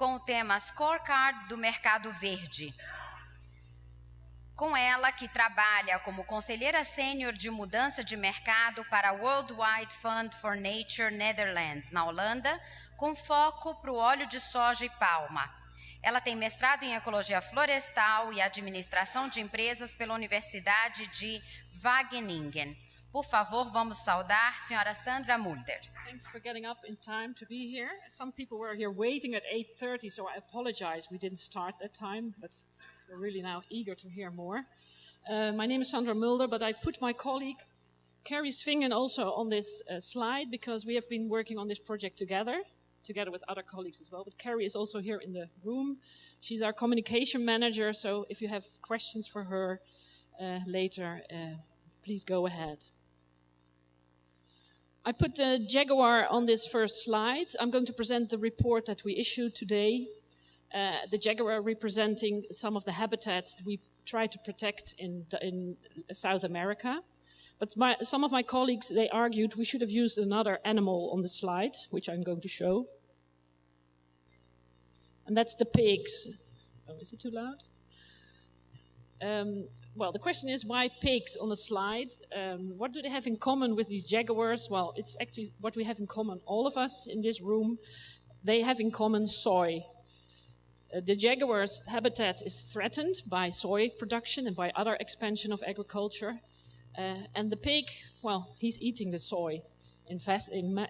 com o tema Scorecard do Mercado Verde. Com ela, que trabalha como conselheira sênior de mudança de mercado para a Worldwide Fund for Nature Netherlands, na Holanda, com foco para o óleo de soja e palma. Ela tem mestrado em Ecologia Florestal e Administração de Empresas pela Universidade de Wageningen. Por favor, vamos saudar a senhora Sandra Mulder. Thanks for getting up in time to be here. Some people were here waiting at 8:30, so I apologize we didn't start that time, but we're really now eager to hear more. My name is Sandra Mulder, but I put my colleague Carrie Svingen also on this slide because we have been working on this project together with other colleagues as well. But Carrie is also here in the room. She's our communication manager, so if you have questions for her later, please go ahead. I put the jaguar on this first slide. I'm going to present the report that we issued today. The jaguar representing some of the habitats that we try to protect in South America. But some of my colleagues, they argued we should have used another animal on the slide, which I'm going to show. And that's the pigs. Oh, is it too loud? Well, the question is, why pigs on the slide? What do they have in common with these jaguars? Well, it's actually what we have in common, all of us in this room. They have in common soy. The jaguar's habitat is threatened by soy production and by other expansion of agriculture. And the pig, well, he's eating the soy. In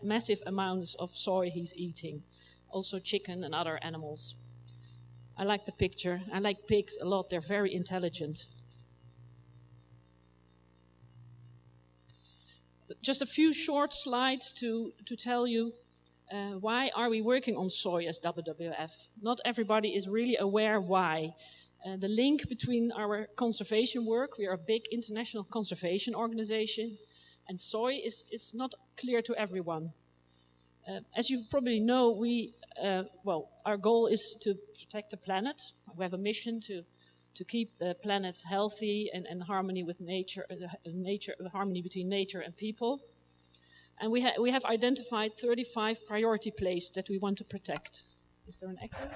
massive amounts of soy he's eating. Also chicken and other animals. I like the picture. I like pigs a lot. They're very intelligent. Just a few short slides to tell you why are we working on soy as WWF. Not everybody is really aware why. The link between our conservation work, we are a big international conservation organization, and soy is not clear to everyone. As you probably know, our goal is to protect the planet. We have a mission to keep the planet healthy and in harmony with nature, harmony between nature and people. And we have identified 35 priority places that we want to protect. Is there an echo?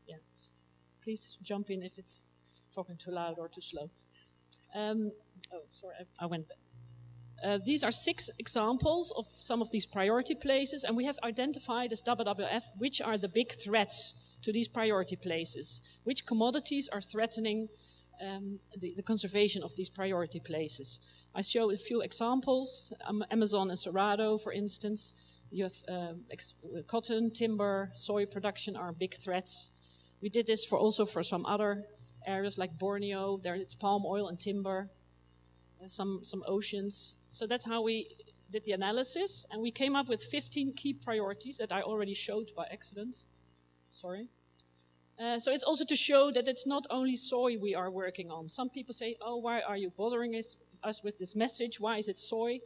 Yeah. Please jump in if it's talking too loud or too slow. I went back. These are 6 examples of some of these priority places, and we have identified as WWF which are the big threats to these priority places, which commodities are threatening the conservation of these priority places. I show a few examples. Amazon and Cerrado, for instance. You have cotton, timber, soy production are big threats. We did this also for some other areas like Borneo. There it's palm oil and timber. Some oceans. So that's how we did the analysis, and we came up with 15 key priorities that I already showed by accident. Sorry. So it's also to show that it's not only soy we are working on. Some people say, oh, why are you bothering us with this message? Why is it soy?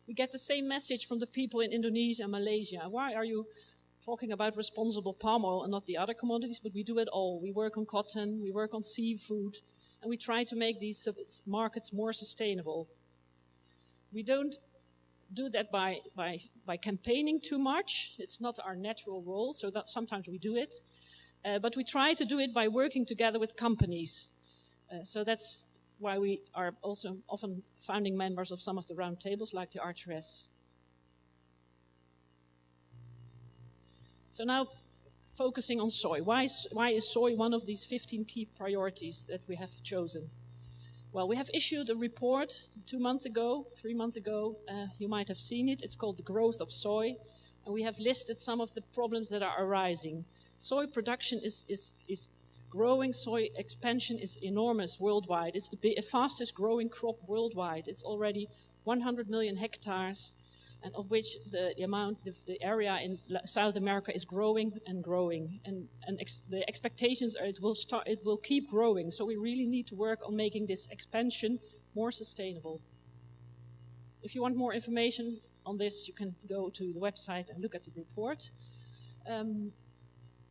We get the same message from the people in Indonesia and Malaysia. Why are you talking about responsible palm oil and not the other commodities? But we do it all. We work on cotton, we work on seafood, and we try to make these markets more sustainable. We don't do that by campaigning too much. It's not our natural role, so that sometimes we do it. But we try to do it by working together with companies. So that's why we are also often founding members of some of the round tables, like the R2S. So now, focusing on soy. Why is soy one of these 15 key priorities that we have chosen? Well, we have issued a report 3 months ago. You might have seen it. It's called The Growth of Soy. And we have listed some of the problems that are arising. Soy production is growing. Soy expansion is enormous worldwide. It's the fastest growing crop worldwide. It's already 100 million hectares. And of which the the area in South America is growing and growing, and the expectations are it will keep growing. So we really need to work on making this expansion more sustainable. If you want more information on this, you can go to the website and look at the report.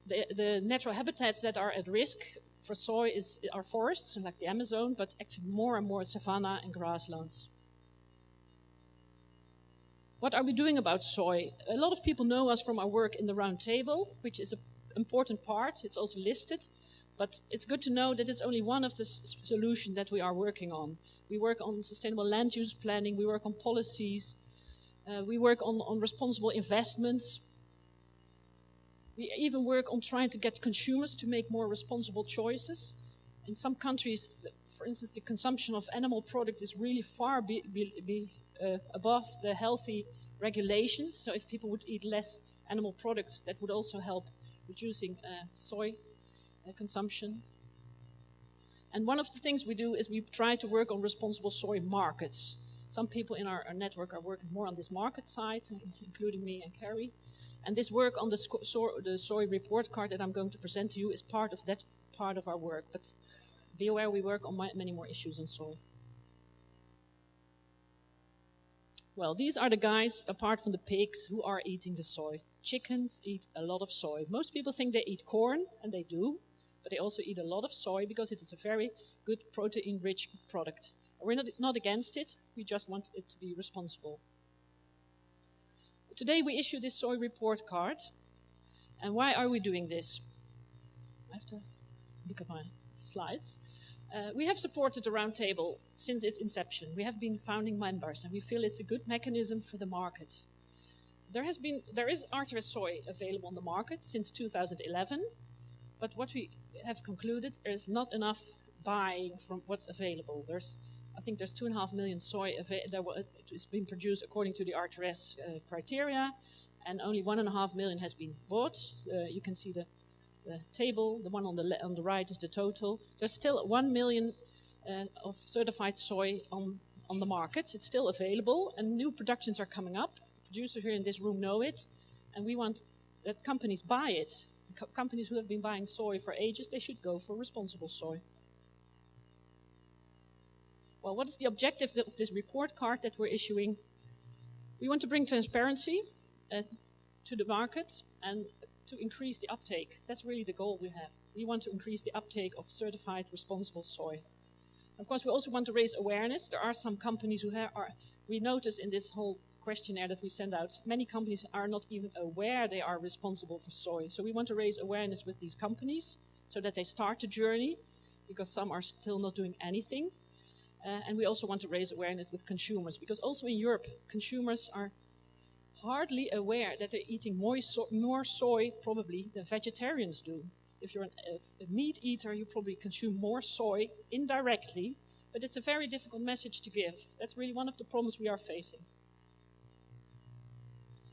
The natural habitats that are at risk for soy are forests, like the Amazon, but actually more and more savanna and grasslands. What are we doing about soy? A lot of people know us from our work in the Round Table, which is important part. It's also listed. But it's good to know that it's only one of the solutions that we are working on. We work on sustainable land use planning. We work on policies. We work on responsible investments. We even work on trying to get consumers to make more responsible choices. In some countries, for instance, the consumption of animal products is really far above the healthy regulations. So if people would eat less animal products, that would also help reducing soy consumption. And one of the things we do is we try to work on responsible soy markets. Some people in our network are working more on this market side, including me and Carrie. And this work on the soy report card that I'm going to present to you is part of that part of our work. But be aware we work on many more issues on soy. Well, these are the guys, apart from the pigs, who are eating the soy. Chickens eat a lot of soy. Most people think they eat corn, and they do. But they also eat a lot of soy because it is a very good protein-rich product. We're not against it, we just want it to be responsible. Today we issue this soy report card. And why are we doing this? I have to look at my slides. We have supported the roundtable since its inception. We have been founding members, and we feel it's a good mechanism for the market. There is RTS soy available on the market since 2011, but what we have concluded is not enough buying from what's available. I think there's 2.5 million soy that is being produced according to the RTS criteria, and only 1.5 million has been bought. You can see the table. The one on the right is the total. There's still 1 million of certified soy on the market. It's still available, and new productions are coming up. The producers here in this room know it, and we want that companies buy it. The companies who have been buying soy for ages, they should go for responsible soy. Well, what is the objective of this report card that we're issuing? We want to bring transparency to the market and to increase the uptake. That's really the goal we have. We want to increase the uptake of certified responsible soy. Of course, we also want to raise awareness. There are some companies who we notice in this whole questionnaire that we send out, many companies are not even aware they are responsible for soy. So we want to raise awareness with these companies so that they start the journey, because some are still not doing anything. And we also want to raise awareness with consumers, because also in Europe, consumers are hardly aware that they're eating more soy probably than vegetarians do. If you're a meat eater, you probably consume more soy indirectly, but it's a very difficult message to give. That's really one of the problems we are facing.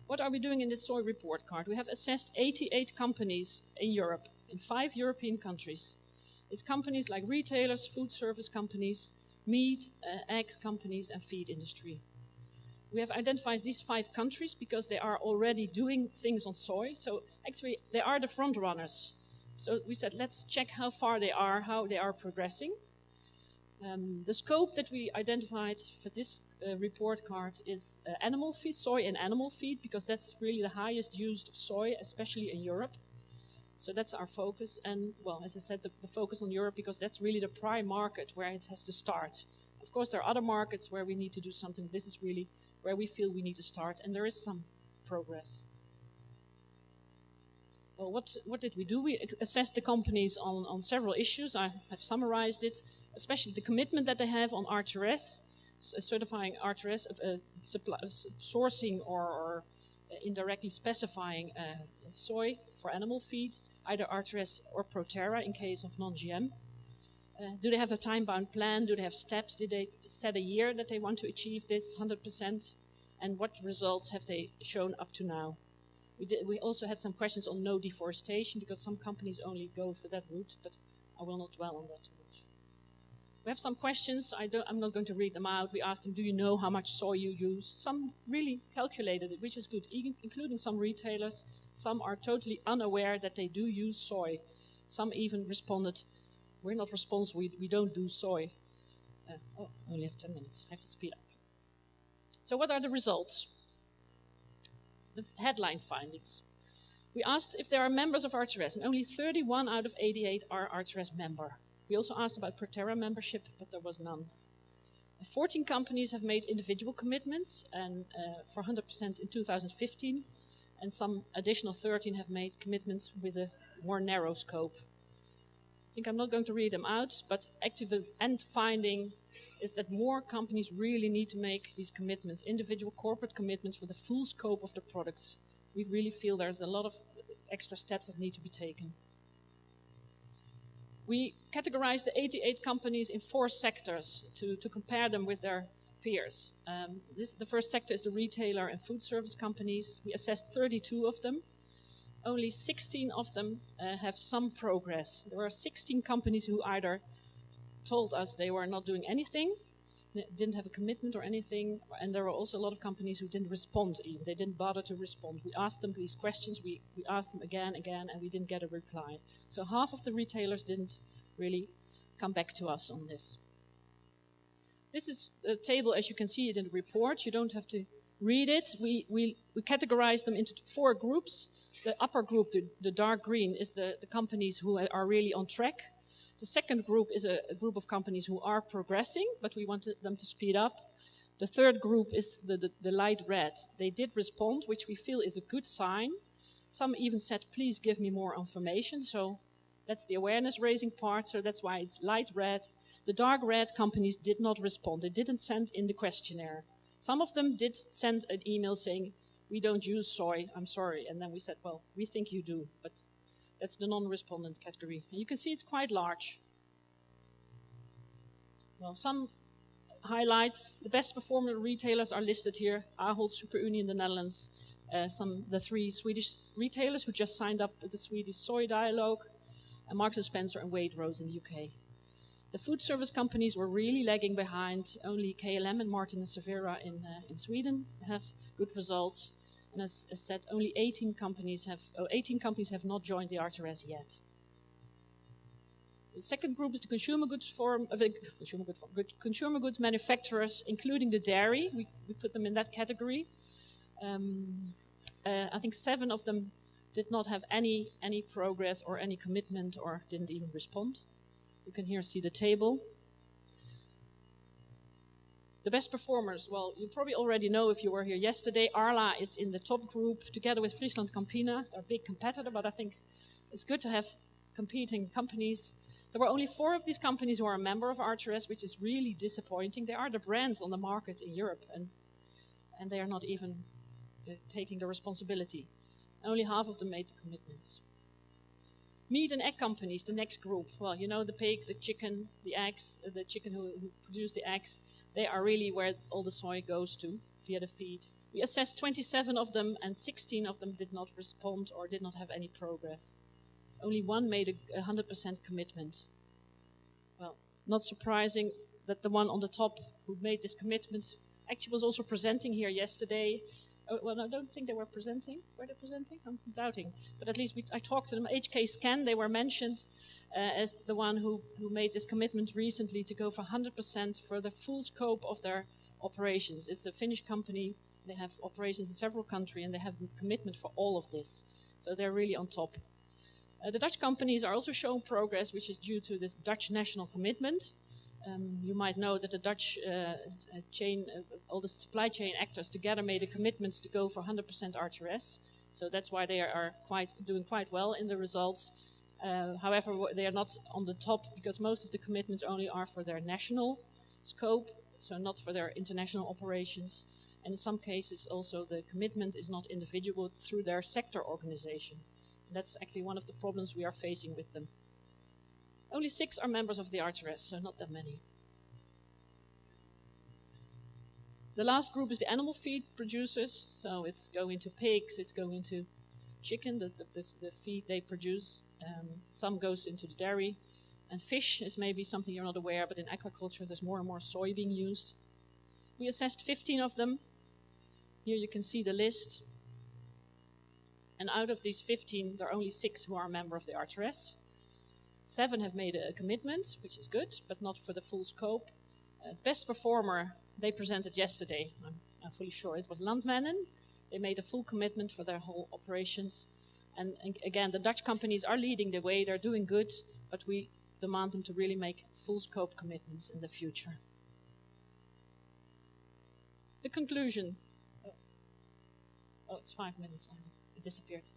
What are we doing in this soy report card? We have assessed 88 companies in Europe, in 5 European countries. It's companies like retailers, food service companies, meat, eggs companies, and feed industry. We have identified these 5 countries because they are already doing things on soy. So actually, they are the front runners. So we said, let's check how far they are, how they are progressing. The scope that we identified for this report card is animal feed, soy and animal feed, because that's really the highest used of soy, especially in Europe. So that's our focus. And, well, as I said, the focus on Europe, because that's really the prime market where it has to start. Of course, there are other markets where we need to do something. This is really where we feel we need to start, and there is some progress. Well, what did we do? We assessed the companies on several issues. I have summarized it, especially the commitment that they have on RTS, certifying RTS, sourcing or indirectly specifying soy for animal feed, either RTS or Proterra in case of non-GM. Do they have a time-bound plan? Do they have steps? Did they set a year that they want to achieve this 100%? And what results have they shown up to now? We also had some questions on no deforestation, because some companies only go for that route, but I will not dwell on that too much. We have some questions. I'm not going to read them out. We asked them, do you know how much soy you use? Some really calculated it, which is good, including some retailers. Some are totally unaware that they do use soy. Some even responded, we're not responsible, we don't do soy. I only have 10 minutes, I have to speed up. So what are the results? The headline findings. We asked if there are members of RTS, and only 31 out of 88 are RTS member. We also asked about Proterra membership, but there was none. 14 companies have made individual commitments, and for 100% in 2015, and some additional 13 have made commitments with a more narrow scope. I think I'm not going to read them out, but actually the end finding is that more companies really need to make these commitments, individual corporate commitments for the full scope of the products. We really feel there's a lot of extra steps that need to be taken. We categorized the 88 companies in 4 sectors to compare them with their peers. The first sector is the retailer and food service companies. We assessed 32 of them. Only 16 of them have some progress. There were 16 companies who either told us they were not doing anything, didn't have a commitment or anything, and there were also a lot of companies who didn't respond even. They didn't bother to respond. We asked them these questions, we asked them again, and we didn't get a reply. So half of the retailers didn't really come back to us on this. This is a table, as you can see it in the report. You don't have to read it. We categorized them into 4 groups. The upper group, the dark green, is the companies who are really on track. The second group is a group of companies who are progressing, but we wanted them to speed up. The third group is the light red. They did respond, which we feel is a good sign. Some even said, please give me more information. So that's the awareness raising part, so that's why it's light red. The dark red companies did not respond. They didn't send in the questionnaire. Some of them did send an email saying, we don't use soy, I'm sorry. And then we said, well, we think you do, but that's the non-respondent category. And you can see it's quite large. Well, some highlights. The best performing retailers are listed here. Ahold, Super Unie in the Netherlands. The 3 Swedish retailers who just signed up with the Swedish Soy Dialogue. And Marks & Spencer and Waitrose in the UK. The food service companies were really lagging behind. Only KLM and Martin & Servera in Sweden have good results. And as said, only 18 companies have not joined the R2S yet. The second group is the consumer goods manufacturers, including the dairy. We put them in that category. I think 7 of them did not have any progress or any commitment or didn't even respond. You can here see the table. The best performers, well, you probably already know if you were here yesterday. Arla is in the top group together with Friesland Campina. They're a big competitor, but I think it's good to have competing companies. There were only 4 of these companies who are a member of R2S, which is really disappointing. They are the brands on the market in Europe, and they are not even taking the responsibility. Only half of them made the commitments. Meat and egg companies, the next group. Well, you know, the pig, the chicken, the eggs, the chicken who produce the eggs. They are really where all the soy goes to via the feed. We assessed 27 of them, and 16 of them did not respond or did not have any progress. Only 1 made a 100% commitment. Well, not surprising that the one on the top who made this commitment actually was also presenting here yesterday. Well, I don't think they were presenting. Were they presenting? I'm doubting. But at least I talked to them. HK Scan, they were mentioned as the one who made this commitment recently to go for 100% for the full scope of their operations. It's a Finnish company. They have operations in several countries, and they have a commitment for all of this. So they're really on top. The Dutch companies are also showing progress, which is due to this Dutch national commitment. You might know that the Dutch all the supply chain actors together made a commitment to go for 100% R2S. So that's why they are doing quite well in the results. However, they are not on the top because most of the commitments only are for their national scope, so not for their international operations. And in some cases also the commitment is not individual through their sector organization. And that's actually one of the problems we are facing with them. Only 6 are members of the R2S, so not that many. The last group is the animal feed producers. So it's going to pigs, it's going to chicken, the feed they produce. Some goes into the dairy. And fish is maybe something you're not aware, but in aquaculture there's more and more soy being used. We assessed 15 of them. Here you can see the list. And out of these 15, there are only 6 who are a member of the R2S. 7 have made a commitment, which is good, but not for the full scope. The best performer they presented yesterday, I'm fully sure it was Landmannen. They made a full commitment for their whole operations. And again, the Dutch companies are leading the way, they're doing good, but we demand them to really make full scope commitments in the future. The conclusion. Oh, it's 5 minutes. It disappeared.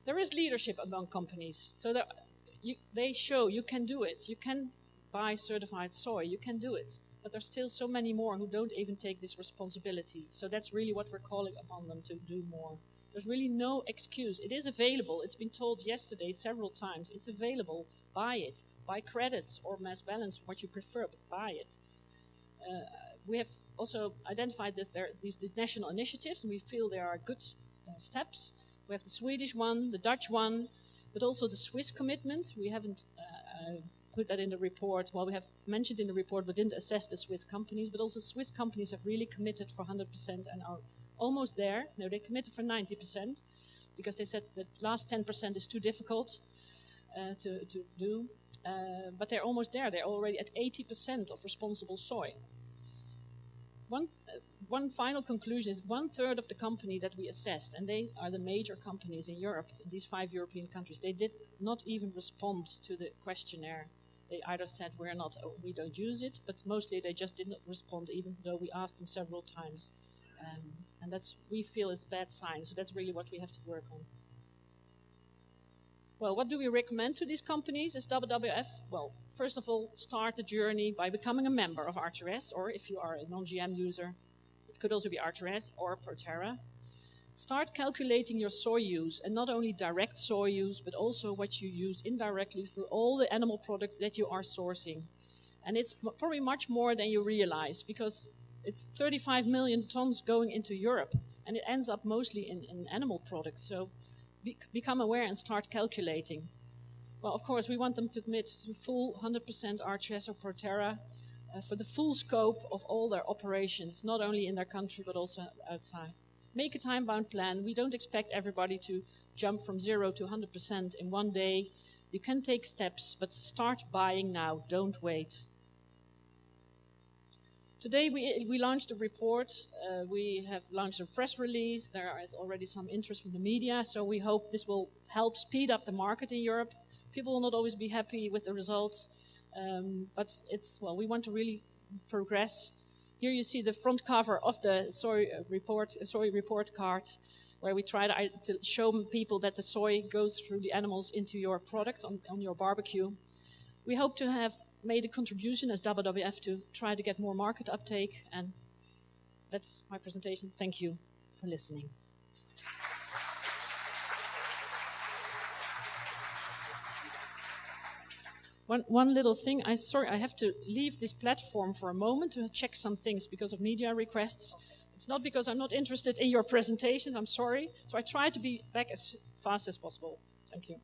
There is leadership among companies. So they show you can do it. You can buy certified soy. You can do it. But there's still so many more who don't even take this responsibility. So that's really what we're calling upon them to do more. There's really no excuse. It is available. It's been told yesterday several times. It's available. Buy it. Buy credits or mass balance, what you prefer, but buy it. We have also identified that there are these national initiatives, and we feel there are good steps. We have the Swedish one, the Dutch one, but also the Swiss commitment. We haven't put that in the report. Well, we have mentioned in the report, but didn't assess the Swiss companies, but also Swiss companies have really committed for 100% and are almost there. No, they committed for 90% because they said that last 10% is too difficult to do. But they're almost there. They're already at 80% of responsible soy. One final conclusion is 1/3 of the company that we assessed, and they are the major companies in Europe, in these 5 European countries, they did not even respond to the questionnaire. They either said we don't use it, but mostly they just did not respond, even though we asked them several times. And we feel is a bad sign, so that's really what we have to work on. Well, what do we recommend to these companies as WWF? Well, first of all, start the journey by becoming a member of R2S, or if you are a non-GM user, it could also be R2S or Proterra. Start calculating your soy use, and not only direct soy use, but also what you use indirectly through all the animal products that you are sourcing. And it's probably much more than you realize, because it's 35 million tons going into Europe, and it ends up mostly in animal products. So become aware and start calculating. Well, of course, we want them to commit to full 100% R2S or Proterra for the full scope of all their operations, not only in their country, but also outside. Make a time-bound plan. We don't expect everybody to jump from 0 to 100% in one day. You can take steps, but start buying now. Don't wait. Today we launched a report. We have launched a press release. There is already some interest from the media, so we hope this will help speed up the market in Europe. People will not always be happy with the results, but we want to really progress. Here you see the front cover of the soy report card, where we try to show people that the soy goes through the animals into your product on your barbecue. We hope to have made a contribution as WWF to try to get more market uptake, and that's my presentation. Thank you for listening. One little thing, I have to leave this platform for a moment to check some things because of media requests. It's not because I'm not interested in your presentations, I'm sorry. So I try to be back as fast as possible. Thank you.